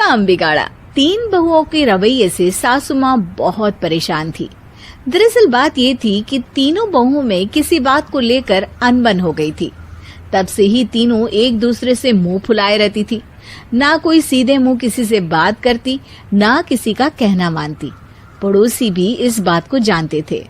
काम बिगाड़ा। 3 बहुओं के रवैये से सासू माँ बहुत परेशान थी। दरअसल बात ये थी कि तीनों बहुओं में किसी बात को लेकर अनबन हो गई थी। तब से ही तीनों एक दूसरे से मुंह फुलाए रहती थी। ना कोई सीधे मुंह किसी से बात करती, ना किसी का कहना मानती। पड़ोसी भी इस बात को जानते थे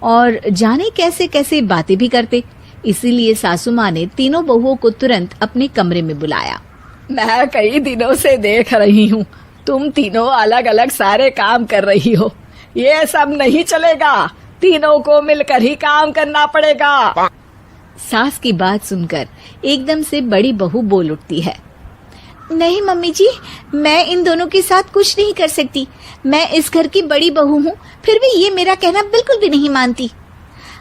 और जाने कैसे कैसे बातें भी करते। इसीलिए सासू माँ ने तीनों बहुओं को तुरंत अपने कमरे में बुलाया। मैं कई दिनों से देख रही हूँ, तुम तीनों अलग अलग सारे काम कर रही हो। ये सब नहीं चलेगा, तीनों को मिलकर ही काम करना पड़ेगा। सास की बात सुनकर एकदम से बड़ी बहू बोल उठती है। नहीं मम्मी जी, मैं इन दोनों के साथ कुछ नहीं कर सकती। मैं इस घर की बड़ी बहू हूँ, फिर भी ये मेरा कहना बिल्कुल भी नहीं मानती।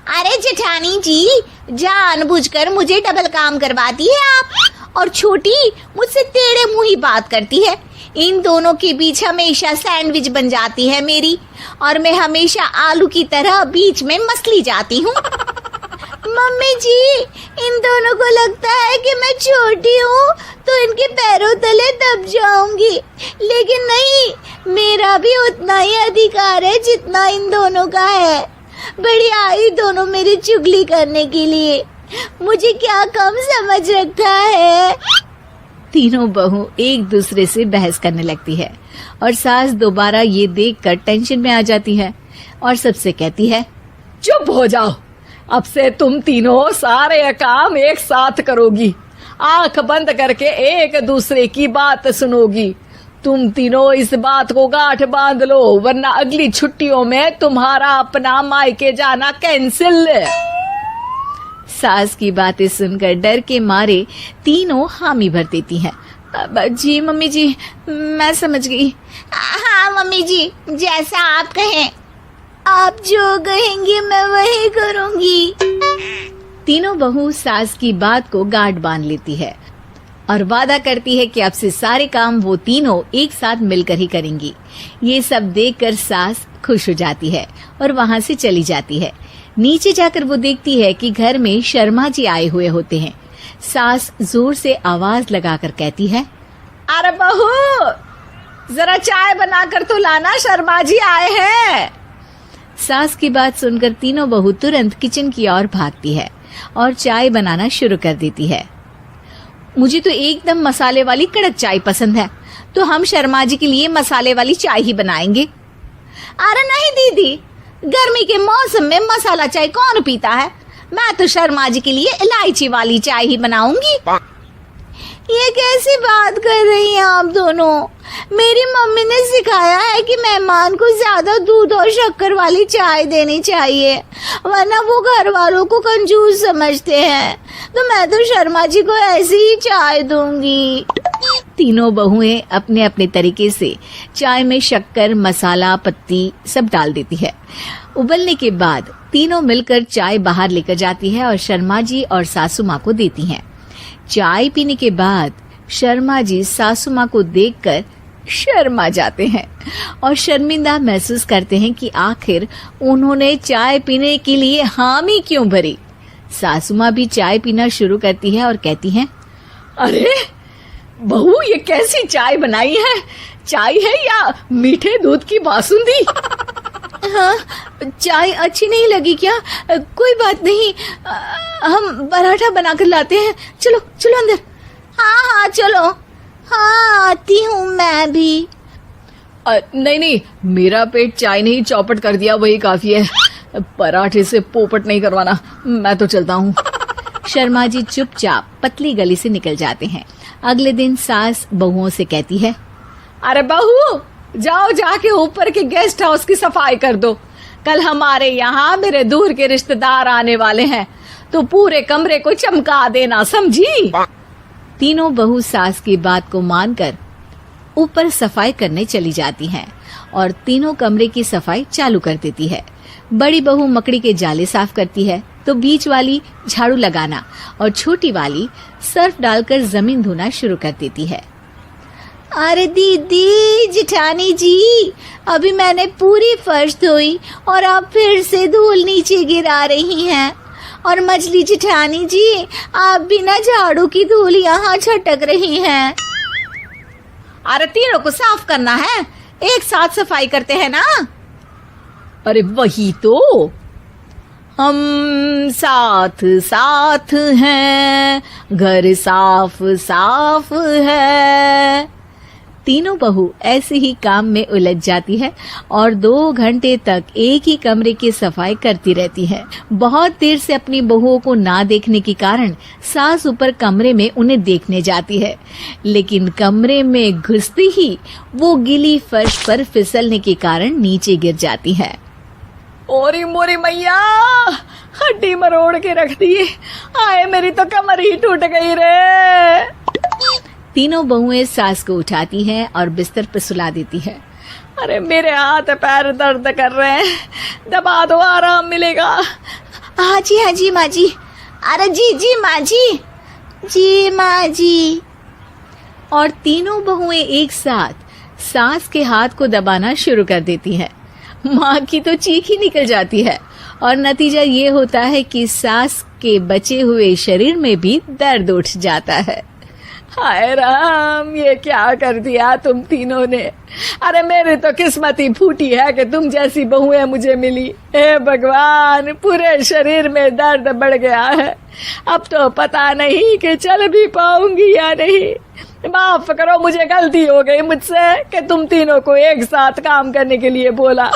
अरे जेठानी जी, जानबूझकर मुझे डबल काम करवाती है आप, और छोटी मुझसे टेढ़े मुंह ही बात करती है। इन दोनों के बीच हमेशा सैंडविच बन जाती है मेरी, और मैं हमेशा आलू की तरह बीच में मसली जाती हूँ। मम्मी जी, इन दोनों को लगता है कि मैं छोटी हूँ तो इनके पैरों तले दब जाऊंगी, लेकिन नहीं, मेरा भी उतना ही अधिकार है जितना इन दोनों का है। बड़ी आई दोनों मेरी चुगली करने के लिए, मुझे क्या कम समझ रखा है। तीनों बहू एक दूसरे से बहस करने लगती है और सास दोबारा ये देखकर टेंशन में आ जाती है और सबसे कहती है, चुप हो जाओ, अब से तुम तीनों सारे काम एक साथ करोगी, आंख बंद करके एक दूसरे की बात सुनोगी। तुम तीनों इस बात को गांठ बांध लो, वरना अगली छुट्टियों में तुम्हारा अपना मायके जाना कैंसिल। सास की बातें सुनकर डर के मारे तीनों हामी भर देती हैं। जी मम्मी जी, मैं समझ गई। हाँ मम्मी जी, जैसा आप कहें, आप जो कहेंगी मैं वही करूंगी। तीनों बहू सास की बात को गांठ बांध लेती है और वादा करती है कि अब से सारे काम वो तीनों एक साथ मिलकर ही करेंगी। ये सब देखकर सास खुश हो जाती है और वहाँ से चली जाती है। नीचे जाकर वो देखती है कि घर में शर्मा जी आए हुए होते हैं। सास जोर से आवाज लगाकर कहती है, अरे बहू, जरा चाय बनाकर तो लाना, शर्मा जी आए हैं। सास की बात सुनकर तीनों बहू तुरंत किचन की ओर भागती है और चाय बनाना शुरू कर देती है। मुझे तो एकदम मसाले वाली कड़क चाय पसंद है, तो हम शर्मा जी के लिए मसाले वाली चाय ही बनाएंगे। अरे नहीं दीदी, गर्मी के मौसम में मसाला चाय कौन पीता है? मैं तो शर्मा जी के लिए इलायची वाली चाय ही बनाऊंगी। ये कैसी बात कर रही हैं आप दोनों? मेरी मम्मी ने सिखाया है कि मेहमान को ज्यादा दूध और शक्कर वाली चाय देनी चाहिए, वरना वो घर वालों को कंजूस समझते हैं। तो मैं तो शर्मा जी को ऐसी ही चाय दूंगी। तीनों बहुएं अपने अपने तरीके से चाय में शक्कर, मसाला, पत्ती सब डाल देती है। उबलने के बाद तीनों मिलकर चाय बाहर लेकर जाती है और शर्मा जी और सासू माँ को देती हैं। चाय पीने के बाद शर्मा जी सासू माँ को देखकर शर्मा जाते हैं और शर्मिंदा महसूस करते हैं कि आखिर उन्होंने चाय पीने के लिए हामी क्यों भरी। सासू माँ भी चाय पीना शुरू करती है और कहती हैं, अरे बहू, ये कैसी चाय बनाई है? चाय है या मीठे दूध की बासुंदी? हाँ, चाय अच्छी नहीं लगी क्या? कोई बात नहीं, हम पराठा बनाकर लाते हैं। चलो चलो अंदर। हाँ चलो। हाँ, आती हूँ मैं भी। नहीं नहीं, मेरा पेट चाय ने ही चौपट कर दिया, वही काफी है। पराठे से पोपट नहीं करवाना, मैं तो चलता हूँ। शर्मा जी चुपचाप पतली गली से निकल जाते हैं। अगले दिन सास बहुओं से कहती है, अरे बहू, जाओ जाके ऊपर के गेस्ट हाउस की सफाई कर दो। कल हमारे यहाँ मेरे दूर के रिश्तेदार आने वाले हैं, तो पूरे कमरे को चमका देना, समझी? तीनों बहू सास की बात को मानकर ऊपर सफाई करने चली जाती हैं और तीनों कमरे की सफाई चालू कर देती है। बड़ी बहू मकड़ी के जाले साफ करती है, तो बीच वाली झाड़ू लगाना और छोटी वाली सर्फ डालकर जमीन धोना शुरू कर देती है। अरे दीदी, जेठानी जी, अभी मैंने पूरी फर्श धोई और आप फिर से धूल नीचे गिरा रही हैं। और मछली जेठानी जी, आप बिना झाड़ू की धूल यहाँ छटक रही हैं। अरे तीनों को साफ करना है, एक साथ सफाई करते हैं ना। अरे वही तो, हम साथ साथ हैं, घर साफ साफ है। तीनों बहू ऐसे ही काम में उलझ जाती है और 2 घंटे तक एक ही कमरे की सफाई करती रहती है। बहुत देर से अपनी बहुओं को ना देखने के कारण सास ऊपर कमरे में उन्हें देखने जाती है, लेकिन कमरे में घुसते ही वो गीली फर्श पर फिसलने के कारण नीचे गिर जाती है। ओरी मोरी मैया, हड्डी मरोड़ के रख दी। आए मेरी तो कमर ही टूट गई रे। तीनों बहुएं सास को उठाती हैं और बिस्तर पर सुला देती है। अरे मेरे हाथ पैर दर्द कर रहे हैं, दबा दो, आराम मिलेगा। हाँ जी माँ जी। अरे जी माँ जी, जी माँ जी। और तीनों बहुएं एक साथ सास के हाथ को दबाना शुरू कर देती हैं। माँ की तो चीख ही निकल जाती है और नतीजा ये होता है कि सास के बचे हुए शरीर में भी दर्द उठ जाता है। हाय राम, ये क्या कर दिया तुम तीनों ने। अरे मेरी तो किस्मत ही फूटी है कि तुम जैसी बहुएं मुझे मिली। हे भगवान, पूरे शरीर में दर्द बढ़ गया है। अब तो पता नहीं कि चल भी पाऊंगी या नहीं। माफ करो, मुझे गलती हो गई मुझसे कि तुम तीनों को एक साथ काम करने के लिए बोला।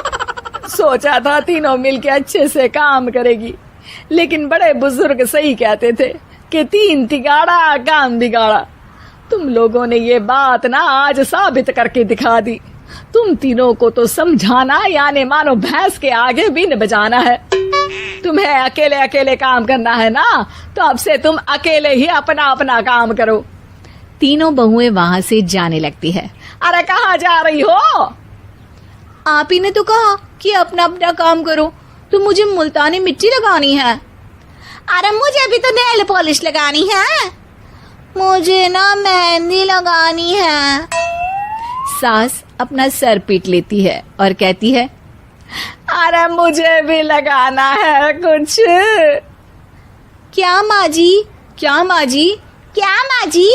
सोचा था तीनों मिलके अच्छे से काम करेगी, लेकिन बड़े बुजुर्ग सही कहते थे कि 3 तिगाड़ा काम बिगाड़ा। तुम लोगों ने ये बात ना आज साबित करके दिखा दी। तुम तीनों को तो समझाना यानी मानो भैंस के आगे बीन बजाना है। तुम्हें अकेले अकेले काम करना है ना, तो अब से तुम अकेले ही अपना अपना काम करो। तीनों बहुएं वहां से जाने लगती है। अरे कहाँ जा रही हो? आप ही ने तो कहा कि अपना अपना काम तो मुझे मुल्तानी मिट्टी लगानी है। अरे मुझे भी तो नेल पॉलिश लगानी है, मुझे ना मेहंदी लगानी है। सास अपना सर पीट लेती है और कहती है, अरे मुझे भी लगाना है कुछ। क्या माँ जी? क्या माँ जी? क्या माँ जी?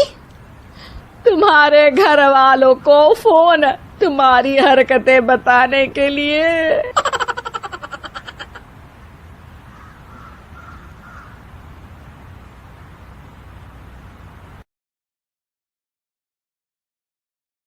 तुम्हारे घर वालों को फोन तुम्हारी हरकतें बताने के लिए।